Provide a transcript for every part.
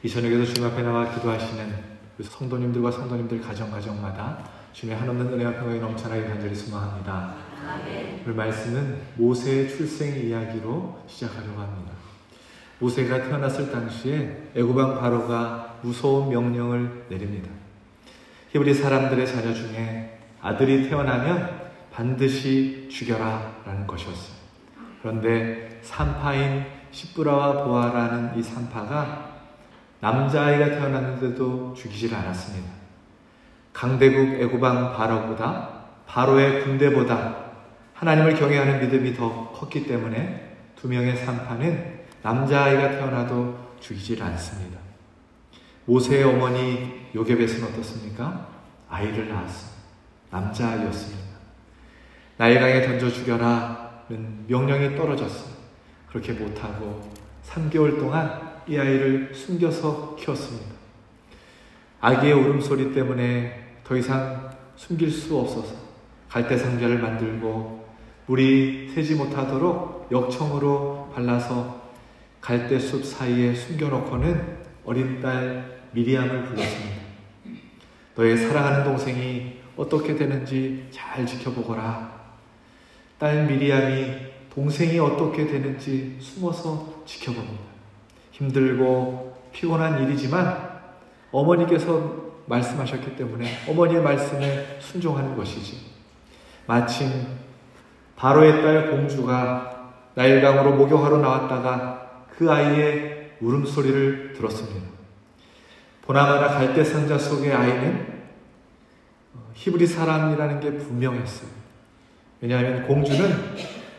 이 저녁에도 주님 앞에 나와 기도하시는 성도님들과 성도님들 가정마다 주님의 한없는 은혜와 평강이 넘쳐나게 간절히 소망합니다. 오늘 말씀은 모세의 출생 이야기로 시작하려고 합니다. 모세가 태어났을 당시에 애굽 왕 바로가 무서운 명령을 내립니다. 히브리 사람들의 자녀 중에 아들이 태어나면 반드시 죽여라 라는 것이었어요. 그런데 산파인 시브라와 보아라는 이 산파가 남자아이가 태어났는데도 죽이질 않았습니다. 강대국 애굽 왕 바로의 군대보다 하나님을 경외하는 믿음이 더 컸기 때문에 두 명의 산파는 남자아이가 태어나도 죽이질 않습니다. 모세의 어머니 요게벳은 어떻습니까? 아이를 낳았습니다. 남자아이였습니다. 나일강에 던져 죽여라는 명령이 떨어졌어요. 그렇게 못하고 3개월 동안 이 아이를 숨겨서 키웠습니다. 아기의 울음소리 때문에 더 이상 숨길 수 없어서 갈대상자를 만들고 물이 새지 못하도록 역청으로 발라서 갈대숲 사이에 숨겨놓고는 어린 딸 미리암을 불렀습니다. 너의 사랑하는 동생이 어떻게 되는지 잘 지켜보거라. 딸 미리암이 동생이 어떻게 되는지 숨어서 지켜봅니다. 힘들고 피곤한 일이지만 어머니께서 말씀하셨기 때문에 어머니의 말씀에 순종하는 것이지. 마침 바로의 딸 공주가 나일강으로 목욕하러 나왔다가 그 아이의 울음소리를 들었습니다. 보나마나 갈대상자 속의 아이는 히브리 사람이라는 게 분명했어요. 왜냐하면 공주는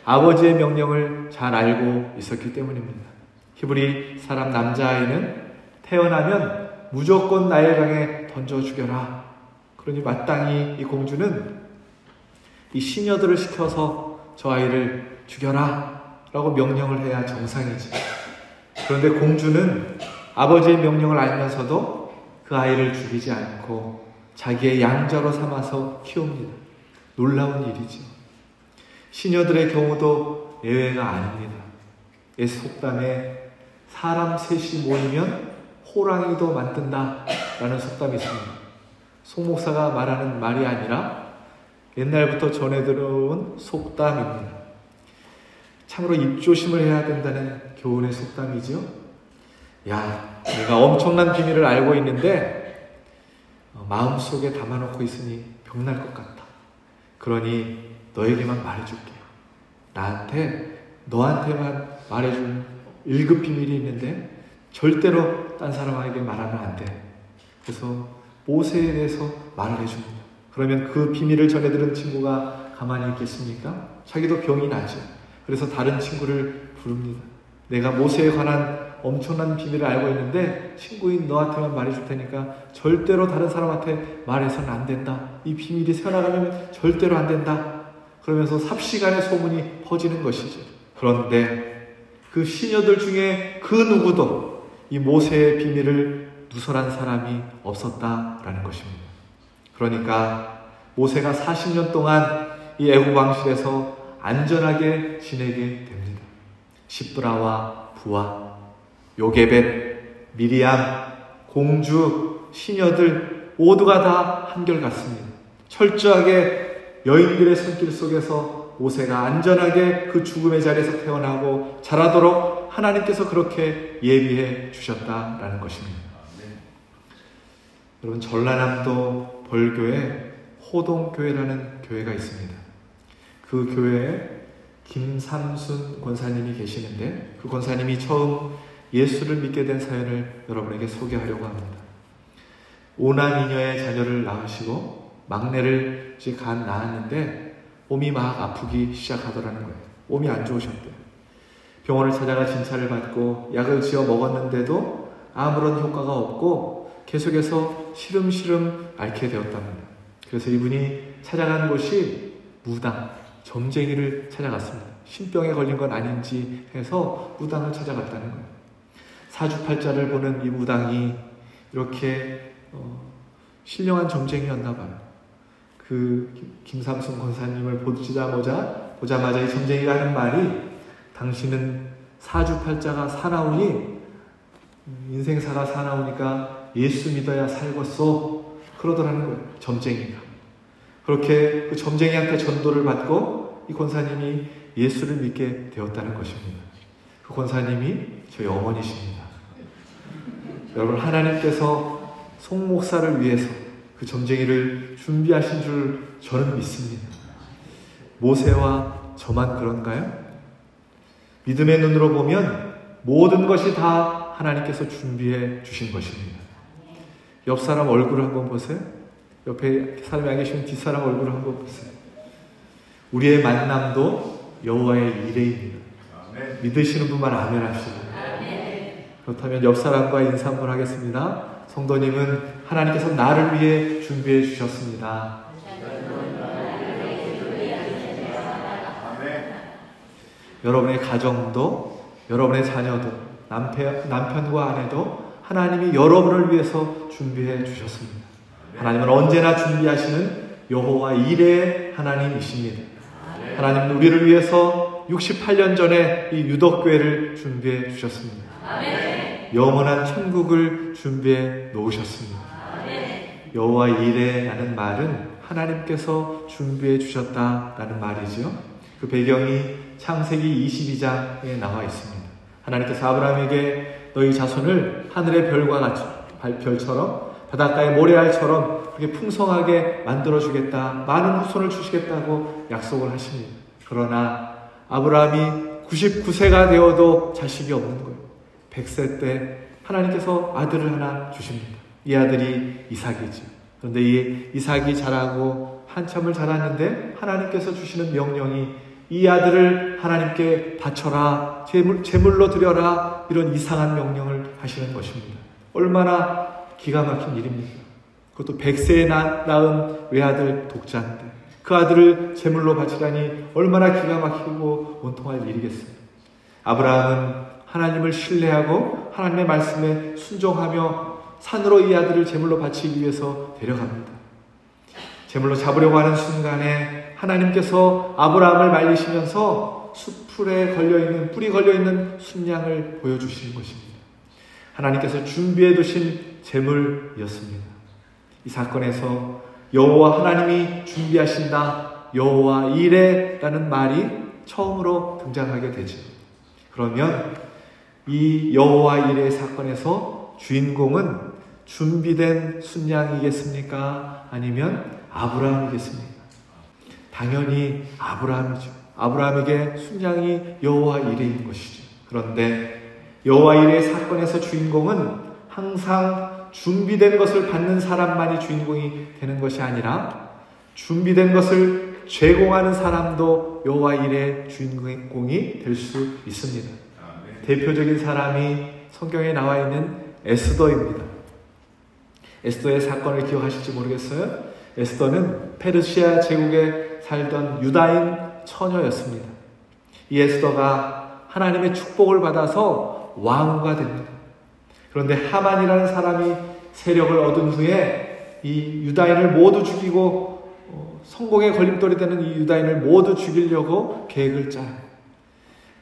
아버지의 명령을 잘 알고 있었기 때문입니다. 히브리 사람 남자아이는 태어나면 무조건 나일강에 던져 죽여라. 그러니 마땅히 이 공주는 이 시녀들을 시켜서 저 아이를 죽여라 라고 명령을 해야 정상이지. 그런데 공주는 아버지의 명령을 알면서도 그 아이를 죽이지 않고 자기의 양자로 삼아서 키웁니다. 놀라운 일이죠. 시녀들의 경우도 예외가 아닙니다. 옛 속담에 사람 셋이 모이면 호랑이도 만든다 라는 속담이 있습니다. 송 목사가 말하는 말이 아니라 옛날부터 전해 들어온 속담입니다. 참으로 입조심을 해야 된다는 교훈의 속담이죠. 야, 내가 엄청난 비밀을 알고 있는데 마음속에 담아놓고 있으니 병날 것 같다. 그러니 너에게만 말해줄게. 너한테만 말해줄 1급 비밀이 있는데 절대로 딴 사람에게 말하면 안 돼. 그래서 모세에 대해서 말을 해줍니다. 그러면 그 비밀을 전해들은 친구가 가만히 있겠습니까? 자기도 병이 나죠. 그래서 다른 친구를 부릅니다. 내가 모세에 관한 엄청난 비밀을 알고 있는데 친구인 너한테만 말해줄 테니까 절대로 다른 사람한테 말해서는 안 된다. 이 비밀이 새어나가면 절대로 안 된다. 그러면서 삽시간에 소문이 퍼지는 것이죠. 그런데 그 시녀들 중에 그 누구도 이 모세의 비밀을 누설한 사람이 없었다라는 것입니다. 그러니까 모세가 40년 동안 이 애굽 왕실에서 안전하게 지내게 됩니다. 시브라와 부아, 요게벳, 미리암, 공주, 시녀들 모두가 다 한결같습니다. 철저하게 여인들의 손길 속에서 모세가 안전하게 그 죽음의 자리에서 태어나고 자라도록 하나님께서 그렇게 예비해 주셨다라는 것입니다. 여러분, 전라남도 벌교에 호동교회라는 교회가 있습니다. 그 교회에 김삼순 권사님이 계시는데 그 권사님이 처음 예수를 믿게 된 사연을 여러분에게 소개하려고 합니다. 5남2녀의 자녀를 낳으시고 막내를 간 낳았는데 몸이 막 아프기 시작하더라는 거예요. 몸이 안 좋으셨대요. 병원을 찾아가 진찰을 받고 약을 지어 먹었는데도 아무런 효과가 없고 계속해서 시름시름 앓게 되었답니다. 그래서 이분이 찾아간 곳이 무당, 점쟁이를 찾아갔습니다. 신병에 걸린 건 아닌지 해서 무당을 찾아갔다는 거예요. 사주팔자를 보는 이 무당이 이렇게 신령한 점쟁이였나 봐요. 그 김삼순 권사님을 보자마자 이 점쟁이가 하는 말이 당신은 사주팔자가 사나우니 인생사가 사나우니까 예수 믿어야 살겠소 그러더라는 거예요. 점쟁이가. 그렇게 그 점쟁이한테 전도를 받고 이 권사님이 예수를 믿게 되었다는 것입니다. 그 권사님이 저희 어머니십니다. 여러분, 하나님께서 송 목사를 위해서 그 점쟁이를 준비하신 줄 저는 믿습니다. 모세와 저만 그런가요? 믿음의 눈으로 보면 모든 것이 다 하나님께서 준비해 주신 것입니다. 옆 사람 얼굴을 한번 보세요. 옆에 사람이 안 계시면 뒷사람 얼굴을 한번 보세요. 우리의 만남도 여호와의 일회입니다. 믿으시는 분만 아멘 합시다. 그렇다면 옆 사람과 인사 한번 하겠습니다. 성도님은 하나님께서 나를 위해 준비해 주셨습니다. 여러분의 가정도, 여러분의 자녀도, 남편과 아내도 하나님이 여러분을 위해서 준비해 주셨습니다. 하나님은 언제나 준비하시는 여호와 일의 하나님이십니다. 하나님은 우리를 위해서 68년 전에 이 유덕교회를 준비해 주셨습니다. 영원한 천국을 준비해 놓으셨습니다. 여호와 일에라는 말은 하나님께서 준비해 주셨다라는 말이지요. 그 배경이 창세기 22장에 나와 있습니다. 하나님께서 아브라함에게 너희 자손을 하늘의 별과 같이 별처럼 바닷가의 모래알처럼 그렇게 풍성하게 만들어주겠다, 많은 후손을 주시겠다고 약속을 하십니다. 그러나 아브라함이 99세가 되어도 자식이 없는 거예요. 100세 때 하나님께서 아들을 하나 주십니다. 이 아들이 이삭이죠. 그런데 이 이삭이 자라고 한참을 자랐는데 하나님께서 주시는 명령이 이 아들을 하나님께 바쳐라, 제물로 드려라, 이런 이상한 명령을 하시는 것입니다. 얼마나 기가 막힌 일입니까? 그것도 100세에 낳은 외아들 독자인데 그 아들을 제물로 바치다니 얼마나 기가 막히고 원통할 일이겠어요. 아브라함은 하나님을 신뢰하고 하나님의 말씀에 순종하며 산으로 이 아들을 제물로 바치기 위해서 데려갑니다. 제물로 잡으려고 하는 순간에 하나님께서 아브라함을 말리시면서 숯불에 걸려있는, 뿔이 걸려있는 순양을 보여주시는 것입니다. 하나님께서 준비해 두신 제물이었습니다. 이 사건에서 여호와 하나님이 준비하신다, 여호와 이레라는 말이 처음으로 등장하게 되죠. 그러면 이 여호와 이레 사건에서 주인공은 준비된 순양이겠습니까? 아니면 아브라함이겠습니까? 당연히 아브라함이죠. 아브라함에게 순양이 여호와 이레인 것이죠. 그런데 여호와 이레 사건에서 주인공은 항상 준비된 것을 받는 사람만이 주인공이 되는 것이 아니라 준비된 것을 제공하는 사람도 여호와 이레 주인공이 될 수 있습니다. 대표적인 사람이 성경에 나와 있는 에스더입니다. 에스더의 사건을 기억하실지 모르겠어요. 에스더는 페르시아 제국에 살던 유다인 처녀였습니다. 이 에스더가 하나님의 축복을 받아서 왕후가 됩니다. 그런데 하만이라는 사람이 세력을 얻은 후에 이 유다인을 모두 죽이고 성공의 걸림돌이 되는 이 유다인을 모두 죽이려고 계획을 짜요.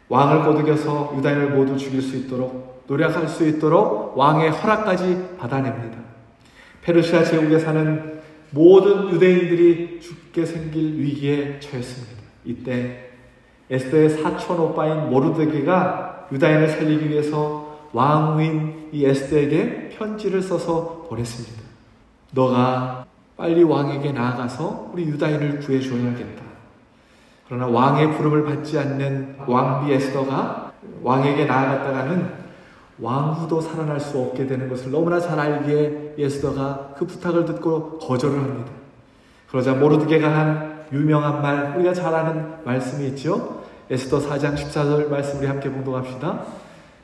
왕을 꼬드겨서 유다인을 모두 죽일 수 있도록 노력할 수 있도록 왕의 허락까지 받아냅니다. 페르시아 제국에 사는 모든 유대인들이 죽게 생길 위기에 처했습니다. 이때 에스더의 사촌 오빠인 모르드게가 유다인을 살리기 위해서 왕후인 이 에스더에게 편지를 써서 보냈습니다. 너가 빨리 왕에게 나아가서 우리 유다인을 구해줘야겠다. 그러나 왕의 부름을 받지 않는 왕비 에스더가 왕에게 나아갔다가는 왕후도 살아날 수 없게 되는 것을 너무나 잘 알기에 에스더가 그 부탁을 듣고 거절을 합니다. 그러자 모르드게가 한 유명한 말, 우리가 잘 아는 말씀이 있죠. 에스더 4장 14절 말씀 우리 함께 봉독합시다.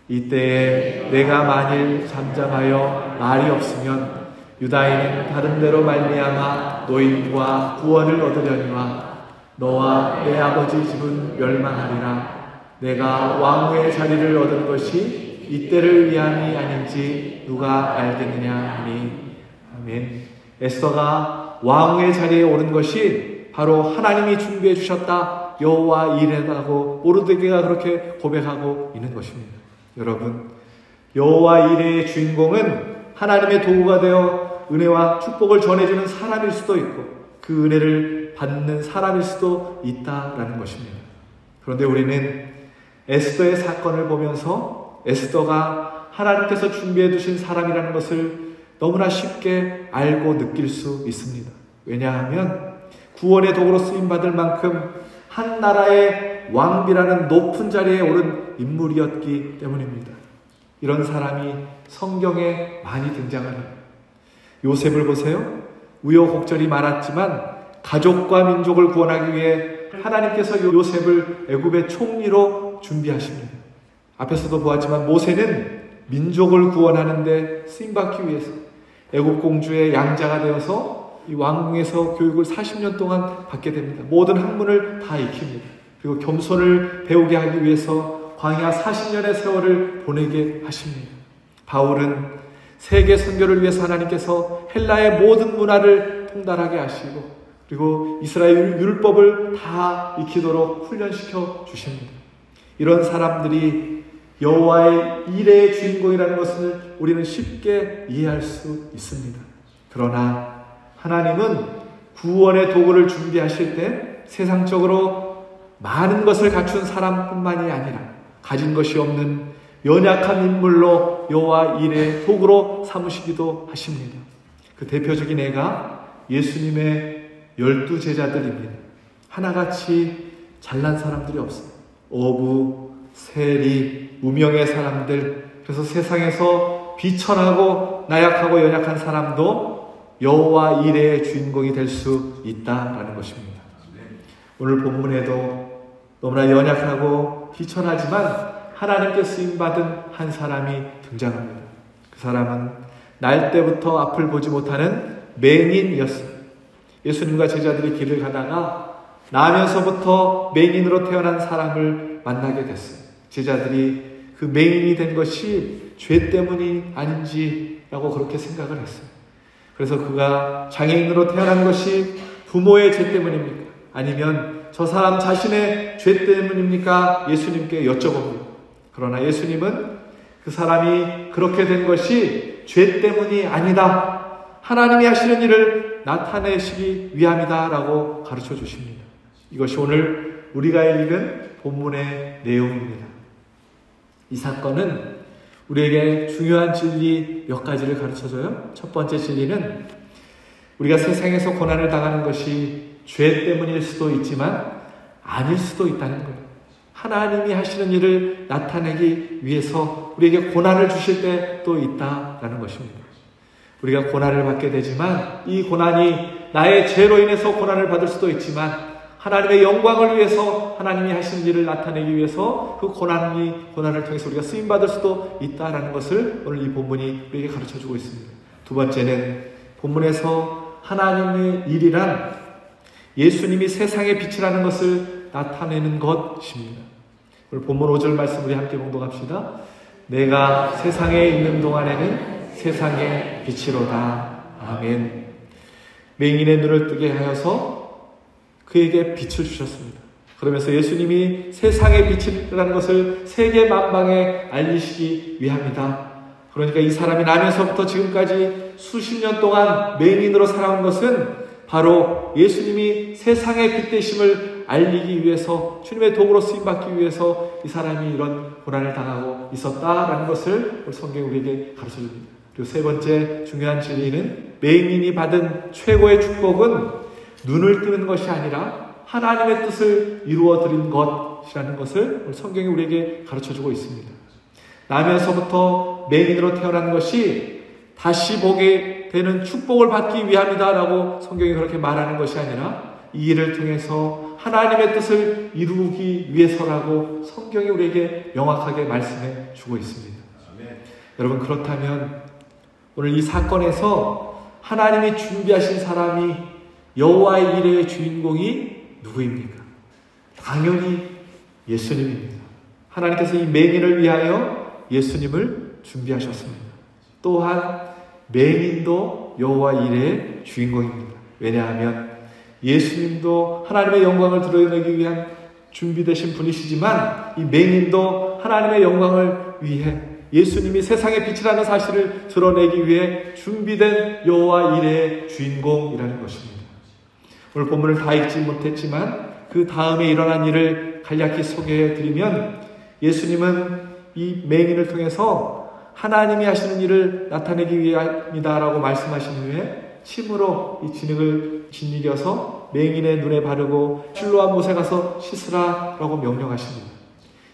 이때에 내가 만일 잠잠하여 말이 없으면 유다인은 다른 데로 말미암아 노임과 구원을 얻으려니와 너와 내 아버지 집은 멸망하리라. 내가 왕후의 자리를 얻은 것이 이때를 위함이 아닌지 누가 알겠느냐 하니. 아멘. 에스더가 왕후의 자리에 오른 것이 바로 하나님이 준비해 주셨다, 여호와 이레라고 모르드게가 그렇게 고백하고 있는 것입니다. 여러분, 여호와 이레의 주인공은 하나님의 도구가 되어 은혜와 축복을 전해주는 사람일 수도 있고 그 은혜를 받는 사람일 수도 있다라는 것입니다. 그런데 우리는 에스더의 사건을 보면서 에스더가 하나님께서 준비해 두신 사람이라는 것을 너무나 쉽게 알고 느낄 수 있습니다. 왜냐하면 구원의 도구로 쓰임받을 만큼 한 나라의 왕비라는 높은 자리에 오른 인물이었기 때문입니다. 이런 사람이 성경에 많이 등장을 해요. 요셉을 보세요. 우여곡절이 많았지만 가족과 민족을 구원하기 위해 하나님께서 요셉을 애굽의 총리로 준비하십니다. 앞에서도 보았지만 모세는 민족을 구원하는 데 쓰임받기 위해서 애굽 공주의 양자가 되어서 이 왕궁에서 교육을 40년 동안 받게 됩니다. 모든 학문을 다 익힙니다. 그리고 겸손을 배우게 하기 위해서 광야 40년의 세월을 보내게 하십니다. 바울은 세계 선교를 위해서 하나님께서 헬라의 모든 문화를 통달하게 하시고 그리고 이스라엘 율법을 다 익히도록 훈련시켜 주십니다. 이런 사람들이 여호와의 이레의 주인공이라는 것을 우리는 쉽게 이해할 수 있습니다. 그러나 하나님은 구원의 도구를 준비하실 때 세상적으로 많은 것을 갖춘 사람뿐만이 아니라 가진 것이 없는 연약한 인물로 여호와 이레의 도구로 삼으시기도 하십니다. 그 대표적인 예가 예수님의 12 제자들입니다. 하나같이 잘난 사람들이 없어요. 어부, 세리, 무명의 사람들, 그래서 세상에서 비천하고 나약하고 연약한 사람도 여호와 이레의 주인공이 될 수 있다라는 것입니다. 오늘 본문에도 너무나 연약하고 비천하지만 하나님께 쓰임받은 한 사람이 등장합니다. 그 사람은 날 때부터 앞을 보지 못하는 맹인이었습니다. 예수님과 제자들이 길을 가다가 나면서부터 맹인으로 태어난 사람을 만나게 됐어요. 제자들이 그 맹인이 된 것이 죄 때문이 아닌지라고 그렇게 생각을 했어요. 그래서 그가 장애인으로 태어난 것이 부모의 죄 때문입니까? 아니면 저 사람 자신의 죄 때문입니까? 예수님께 여쭤봅니다. 그러나 예수님은 그 사람이 그렇게 된 것이 죄 때문이 아니다. 하나님이 하시는 일을 나타내시기 위함이다 라고 가르쳐 주십니다. 이것이 오늘 우리가 읽은 본문의 내용입니다. 이 사건은 우리에게 중요한 진리 몇 가지를 가르쳐줘요. 첫 번째 진리는 우리가 세상에서 고난을 당하는 것이 죄 때문일 수도 있지만 아닐 수도 있다는 거예요. 하나님이 하시는 일을 나타내기 위해서 우리에게 고난을 주실 때도 있다라는 것입니다. 우리가 고난을 받게 되지만 이 고난이 나의 죄로 인해서 고난을 받을 수도 있지만 하나님의 영광을 위해서 하나님이 하시는 일을 나타내기 위해서 그 고난을 통해서 우리가 쓰임받을 수도 있다라는 것을 오늘 이 본문이 우리에게 가르쳐주고 있습니다. 두 번째는 본문에서 하나님의 일이란 예수님이 세상의 빛이라는 것을 나타내는 것입니다. 오늘 본문 5절 말씀 우리 함께 봉독합시다. 내가 세상에 있는 동안에는 세상의 빛이로다. 아멘. 맹인의 눈을 뜨게 하여서 그에게 빛을 주셨습니다. 그러면서 예수님이 세상의 빛이라는 것을 세계 만방에 알리시기 위함이다. 그러니까 이 사람이 나면서부터 지금까지 수십 년 동안 맹인으로 살아온 것은 바로 예수님이 세상의 빛 되심을 알리기 위해서 주님의 도구로 쓰임받기 위해서 이 사람이 이런 고난을 당하고 있었다라는 것을 성경이 우리에게 가르쳐줍니다. 그리고 세 번째 중요한 진리는 맹인이 받은 최고의 축복은 눈을 뜨는 것이 아니라 하나님의 뜻을 이루어드린 것이라는 것을 성경이 우리에게 가르쳐주고 있습니다. 나면서부터 맹인으로 태어난 것이 다시 보게 되는 축복을 받기 위함이다라고 성경이 그렇게 말하는 것이 아니라 이 일을 통해서 하나님의 뜻을 이루기 위해서라고 성경이 우리에게 명확하게 말씀해 주고 있습니다. 여러분, 그렇다면 오늘 이 사건에서 하나님이 준비하신 사람이 여호와의 이레의 주인공이 누구입니까? 당연히 예수님입니다. 하나님께서 이 맹인을 위하여 예수님을 준비하셨습니다. 또한 맹인도 여호와 이레의 주인공입니다. 왜냐하면 예수님도 하나님의 영광을 드러내기 위한 준비되신 분이시지만 이 맹인도 하나님의 영광을 위해 예수님이 세상의 빛이라는 사실을 드러내기 위해 준비된 여호와 일의 주인공이라는 것입니다. 오늘 본문을 다 읽지 못했지만 그 다음에 일어난 일을 간략히 소개해 드리면, 예수님은 이 맹인을 통해서 하나님이 하시는 일을 나타내기 위함이다라고 말씀하신 후에 침으로 이 진흙을 짓이겨서 맹인의 눈에 바르고 실로암 못에 가서 씻으라라고 명령하십니다.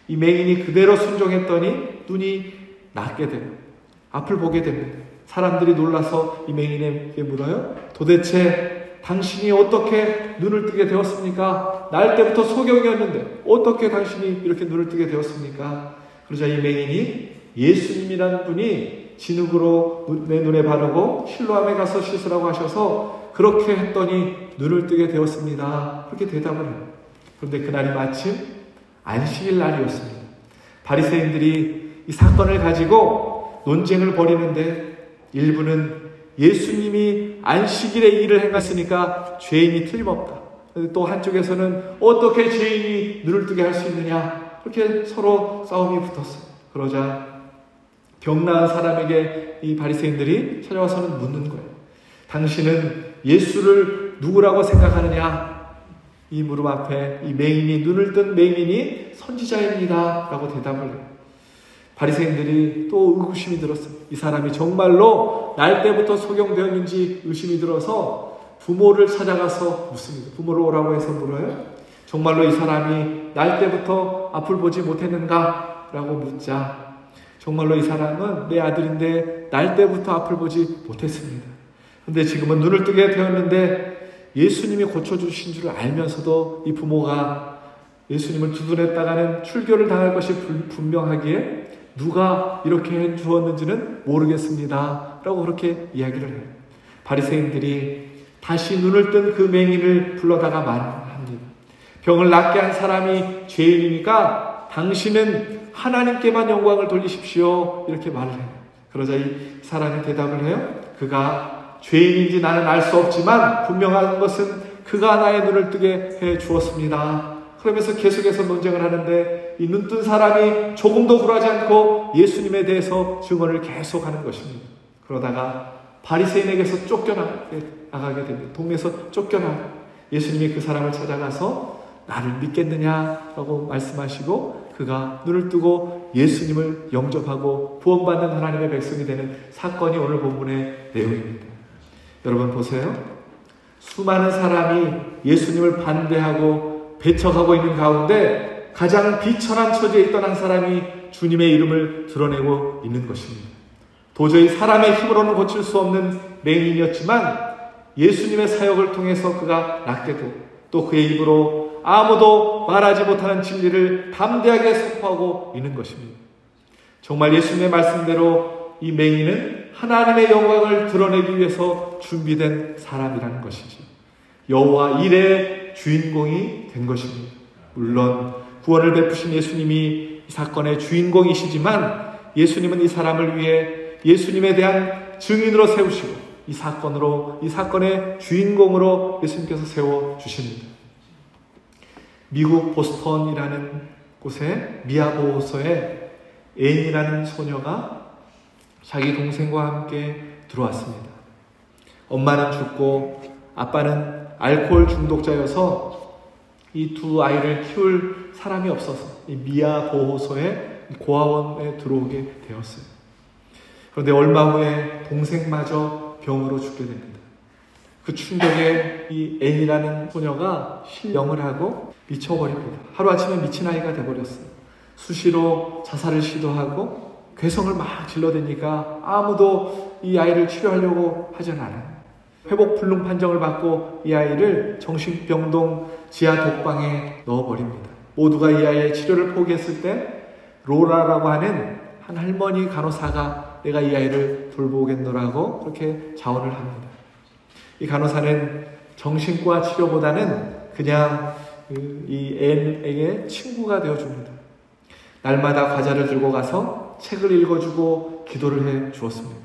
이 맹인이 그대로 순종했더니 눈이 낫게 돼요. 앞을 보게 됩니다. 사람들이 놀라서 이 맹인에게 물어요. 도대체 당신이 어떻게 눈을 뜨게 되었습니까? 날 때부터 소경이었는데 어떻게 당신이 이렇게 눈을 뜨게 되었습니까? 그러자 이 맹인이 예수님이라는 분이 진흙으로 내 눈에 바르고 실로암에 가서 씻으라고 하셔서 그렇게 했더니 눈을 뜨게 되었습니다. 그렇게 대답을 해요. 그런데 그날이 마침 안식일 날이었습니다. 바리새인들이 이 사건을 가지고 논쟁을 벌이는데, 일부는 예수님이 안식일에 일을 행했으니까 죄인이 틀림없다. 또 한쪽에서는 어떻게 죄인이 눈을 뜨게 할 수 있느냐, 그렇게 서로 싸움이 붙었어요. 그러자 병나은 사람에게 이 바리새인들이 찾아와서는 묻는 거예요. 당신은 예수를 누구라고 생각하느냐? 이 무릎 앞에 이 맹인이, 눈을 뜬 맹인이 선지자입니다 라고 대답을 해요. 바리새인들이 또 의구심이 들었어요. 이 사람이 정말로 날 때부터 소경되었는지 의심이 들어서 부모를 찾아가서 묻습니다. 부모를 오라고 해서 물어요. 정말로 이 사람이 날 때부터 앞을 보지 못했는가? 라고 묻자, 정말로 이 사람은 내 아들인데 날 때부터 앞을 보지 못했습니다. 그런데 지금은 눈을 뜨게 되었는데 예수님이 고쳐주신 줄 알면서도 이 부모가 예수님을 두둔했다가는 출교를 당할 것이 분명하기에 누가 이렇게 해주었는지는 모르겠습니다 라고 그렇게 이야기를 해요. 바리새인들이 다시 눈을 뜬 그 맹인을 불러다가 말합니다. 병을 낫게 한 사람이 죄인이니까 당신은 하나님께만 영광을 돌리십시오, 이렇게 말을 해요. 그러자 이 사람이 대답을 해요. 그가 죄인인지 나는 알 수 없지만 분명한 것은 그가 나의 눈을 뜨게 해 주었습니다. 그러면서 계속해서 논쟁을 하는데, 이 눈뜬 사람이 조금도 굴하지 않고 예수님에 대해서 증언을 계속하는 것입니다. 그러다가 바리새인에게서 쫓겨나가게 됩니다. 동네에서 쫓겨나고 예수님이 그 사람을 찾아가서 나를 믿겠느냐라고 말씀하시고 그가 눈을 뜨고 예수님을 영접하고 구원받는 하나님의 백성이 되는 사건이 오늘 본문의 내용입니다. 여러분 보세요. 수많은 사람이 예수님을 반대하고 배척하고 있는 가운데 가장 비천한 처지에 있던 한 사람이 주님의 이름을 드러내고 있는 것입니다. 도저히 사람의 힘으로는 고칠 수 없는 맹인이었지만 예수님의 사역을 통해서 그가 낫게 되고 또 그의 입으로 아무도 말하지 못하는 진리를 담대하게 선포하고 있는 것입니다. 정말 예수님의 말씀대로 이 맹인은 하나님의 영광을 드러내기 위해서 준비된 사람이라는 것이지, 여호와 일의 주인공이 된 것입니다. 물론 구원을 베푸신 예수님이 이 사건의 주인공이시지만 예수님은 이 사람을 위해 예수님에 대한 증인으로 세우시고 이 사건의 주인공으로 예수님께서 세워주십니다. 미국 보스턴이라는 곳에 미아보호소에 앤이라는 소녀가 자기 동생과 함께 들어왔습니다. 엄마는 죽고 아빠는 알코올 중독자여서 이 두 아이를 키울 사람이 없어서 이 미아보호소의 고아원에 들어오게 되었어요. 그런데 얼마 후에 동생마저 병으로 죽게 됩니다. 그 충격에 이 앤이라는 소녀가 실령을 하고 미쳐버립니다. 하루아침에 미친 아이가 돼버렸어요. 수시로 자살을 시도하고 괴성을 막 질러대니까 아무도 이 아이를 치료하려고 하진 않아요. 회복 불능 판정을 받고 이 아이를 정신병동 지하 독방에 넣어버립니다. 모두가 이 아이의 치료를 포기했을 때 로라라고 하는 한 할머니 간호사가 내가 이 아이를 돌보겠노라고 그렇게 자원을 합니다. 이 간호사는 정신과 치료보다는 그냥 이 앤에게 친구가 되어줍니다. 날마다 과자를 들고 가서 책을 읽어주고 기도를 해 주었습니다.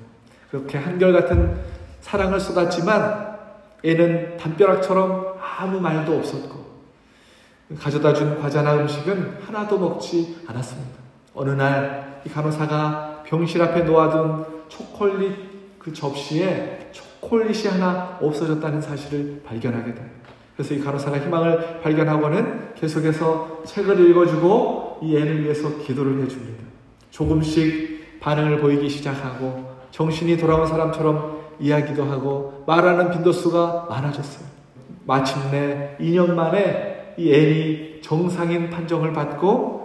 그렇게 한결같은 사랑을 쏟았지만 앤은 담벼락처럼 아무 말도 없었고 가져다 준 과자나 음식은 하나도 먹지 않았습니다. 어느 날 이 간호사가 병실 앞에 놓아둔 초콜릿 그 접시에 초콜릿이 하나 없어졌다는 사실을 발견하게 됩니다. 그래서 이 간호사가 희망을 발견하고는 계속해서 책을 읽어주고 이 애를 위해서 기도를 해줍니다. 조금씩 반응을 보이기 시작하고 정신이 돌아온 사람처럼 이야기도 하고 말하는 빈도수가 많아졌어요. 마침내 2년 만에 이 앤이 정상인 판정을 받고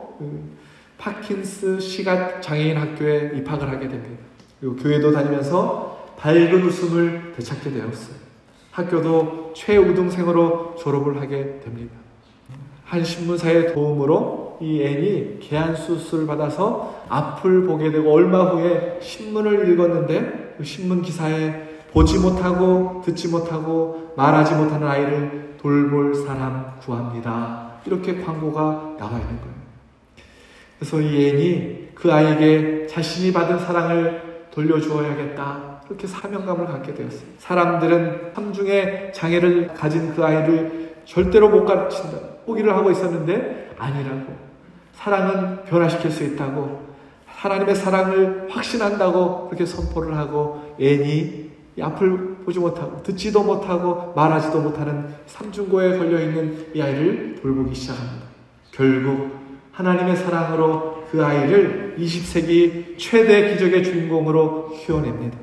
파킨스 시각 장애인 학교에 입학을 하게 됩니다. 그리고 교회도 다니면서 밝은 웃음을 되찾게 되었어요. 학교도 최우등생으로 졸업을 하게 됩니다. 한 신문사의 도움으로 이 앤이 개안 수술을 받아서 앞을 보게 되고 얼마 후에 신문을 읽었는데 그 신문 기사에 보지 못하고 듣지 못하고 말하지 못하는 아이를 돌볼 사람 구합니다. 이렇게 광고가 나와 있는 거예요. 그래서 이 앤이 그 아이에게 자신이 받은 사랑을 돌려주어야겠다. 그렇게 사명감을 갖게 되었어요. 사람들은 삼중의 장애를 가진 그 아이를 절대로 못 가르친다. 포기를 하고 있었는데 아니라고. 사랑은 변화시킬 수 있다고. 하나님의 사랑을 확신한다고 그렇게 선포를 하고 앤이 이 앞을 보지 못하고 듣지도 못하고 말하지도 못하는 삼중고에 걸려있는 이 아이를 돌보기 시작합니다. 결국 하나님의 사랑으로 그 아이를 20세기 최대 기적의 주인공으로 키워냅니다.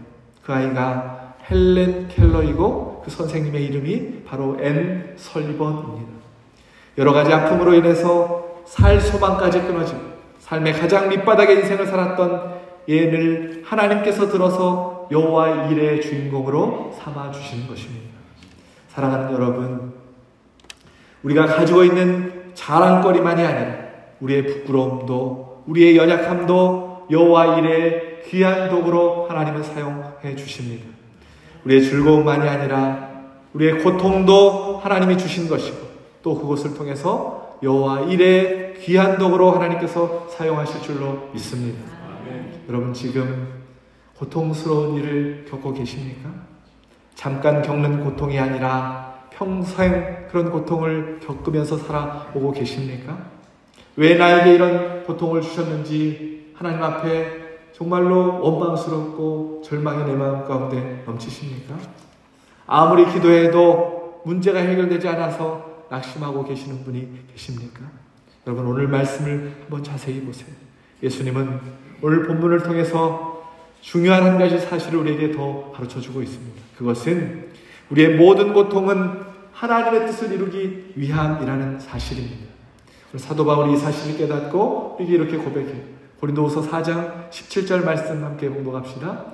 그 아이가 헬렌 켈러이고 그 선생님의 이름이 바로 앤 설리번입니다. 여러 가지 아픔으로 인해서 살 소망까지 끊어지고 삶의 가장 밑바닥의 인생을 살았던 앤을 하나님께서 들어서 여호와 일의 주인공으로 삼아주신 것입니다. 사랑하는 여러분, 우리가 가지고 있는 자랑거리만이 아니라 우리의 부끄러움도 우리의 연약함도 여호와 일의 귀한 도구로 하나님은 사용해 주십니다. 우리의 즐거움만이 아니라 우리의 고통도 하나님이 주신 것이고 또 그것을 통해서 여호와 일의 귀한 도구로 하나님께서 사용하실 줄로 믿습니다. 여러분 지금 고통스러운 일을 겪고 계십니까? 잠깐 겪는 고통이 아니라 평생 그런 고통을 겪으면서 살아오고 계십니까? 왜 나에게 이런 고통을 주셨는지 하나님 앞에 정말로 원망스럽고 절망이 내 마음 가운데 넘치십니까? 아무리 기도해도 문제가 해결되지 않아서 낙심하고 계시는 분이 계십니까? 여러분 오늘 말씀을 한번 자세히 보세요. 예수님은 오늘 본문을 통해서 중요한 한 가지 사실을 우리에게 더 가르쳐주고 있습니다. 그것은 우리의 모든 고통은 하나님의 뜻을 이루기 위함이라는 사실입니다. 사도 바울이 이 사실을 깨닫고 우리에게 이렇게 고백해요. 고린도후서 4장 17절 말씀 함께 봉독합시다.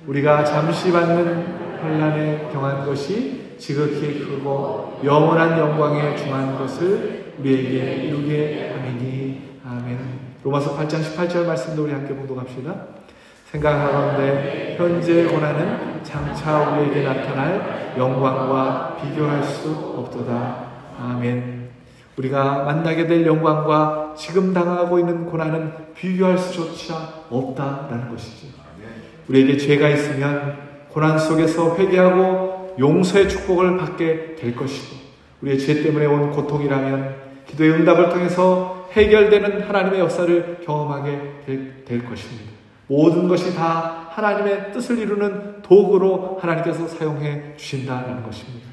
우리가 잠시 받는 환난에 경한 것이 지극히 크고 영원한 영광에 중한 것을 우리에게 이루게 하매니 아멘. 로마서 8장 18절 말씀도 우리 함께 봉독합시다. 생각하건대 현재의 고난은 장차 우리에게 나타날 영광과 비교할 수 없도다. 아멘. 우리가 만나게 될 영광과 지금 당하고 있는 고난은 비교할 수조차 없다라는 것이죠. 우리에게 죄가 있으면 고난 속에서 회개하고 용서의 축복을 받게 될 것이고 우리의 죄 때문에 온 고통이라면 기도의 응답을 통해서 해결되는 하나님의 역사를 경험하게 될 것입니다. 모든 것이 다 하나님의 뜻을 이루는 도구로 하나님께서 사용해 주신다는 것입니다.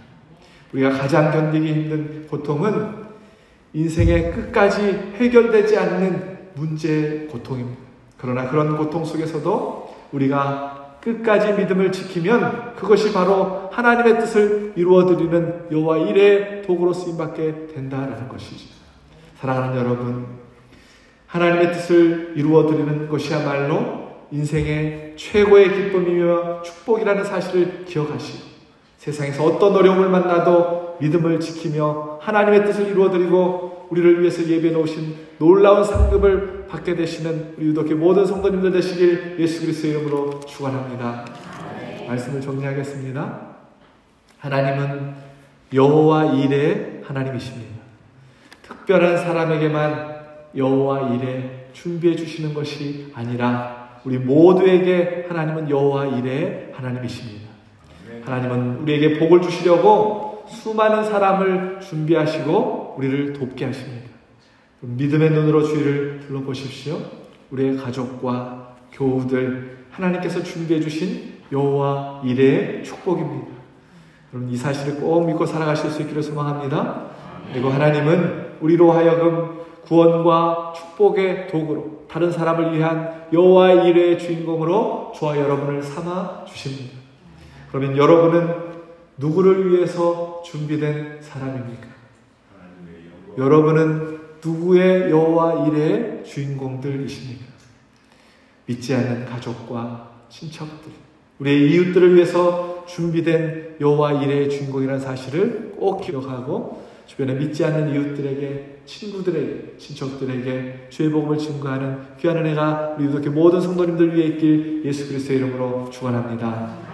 우리가 가장 견디기 힘든 고통은 인생의 끝까지 해결되지 않는 문제의 고통입니다. 그러나 그런 고통 속에서도 우리가 끝까지 믿음을 지키면 그것이 바로 하나님의 뜻을 이루어드리는 여호와 일의 도구로 쓰임받게 된다는 것이죠. 사랑하는 여러분, 하나님의 뜻을 이루어드리는 것이야말로 인생의 최고의 기쁨이며 축복이라는 사실을 기억하시고 세상에서 어떤 어려움을 만나도 믿음을 지키며 하나님의 뜻을 이루어드리고 우리를 위해서 예배해 놓으신 놀라운 상급을 받게 되시는 우리 유독교 모든 성도님들 되시길 예수 그리스도의 이름으로 축원합니다. 말씀을 정리하겠습니다. 하나님은 여호와 일의 하나님이십니다. 특별한 사람에게만 여호와 일에 준비해 주시는 것이 아니라 우리 모두에게 하나님은 여호와 일의 하나님이십니다. 하나님은 우리에게 복을 주시려고 수많은 사람을 준비하시고 우리를 돕게 하십니다. 믿음의 눈으로 주위를 둘러보십시오. 우리의 가족과 교우들, 하나님께서 준비해 주신 여호와 이레의 축복입니다. 여러분, 이 사실을 꼭 믿고 살아가실 수 있기를 소망합니다. 그리고 하나님은 우리로 하여금 구원과 축복의 도구로, 다른 사람을 위한 여호와 이레의 주인공으로 저와 여러분을 삼아 주십니다. 그러면 여러분은 누구를 위해서 준비된 사람입니까? 여러분은 누구의 여호와 이레의 주인공들이십니까? 믿지 않는 가족과 친척들, 우리의 이웃들을 위해서 준비된 여호와 이레의 주인공이라는 사실을 꼭 기억하고 주변에 믿지 않는 이웃들에게, 친구들에게, 친척들에게 주의 복음을 증거하는 귀한 은혜가 우리 이렇게 모든 성도님들 위해 있길 예수 그리스도의 이름으로 축원합니다.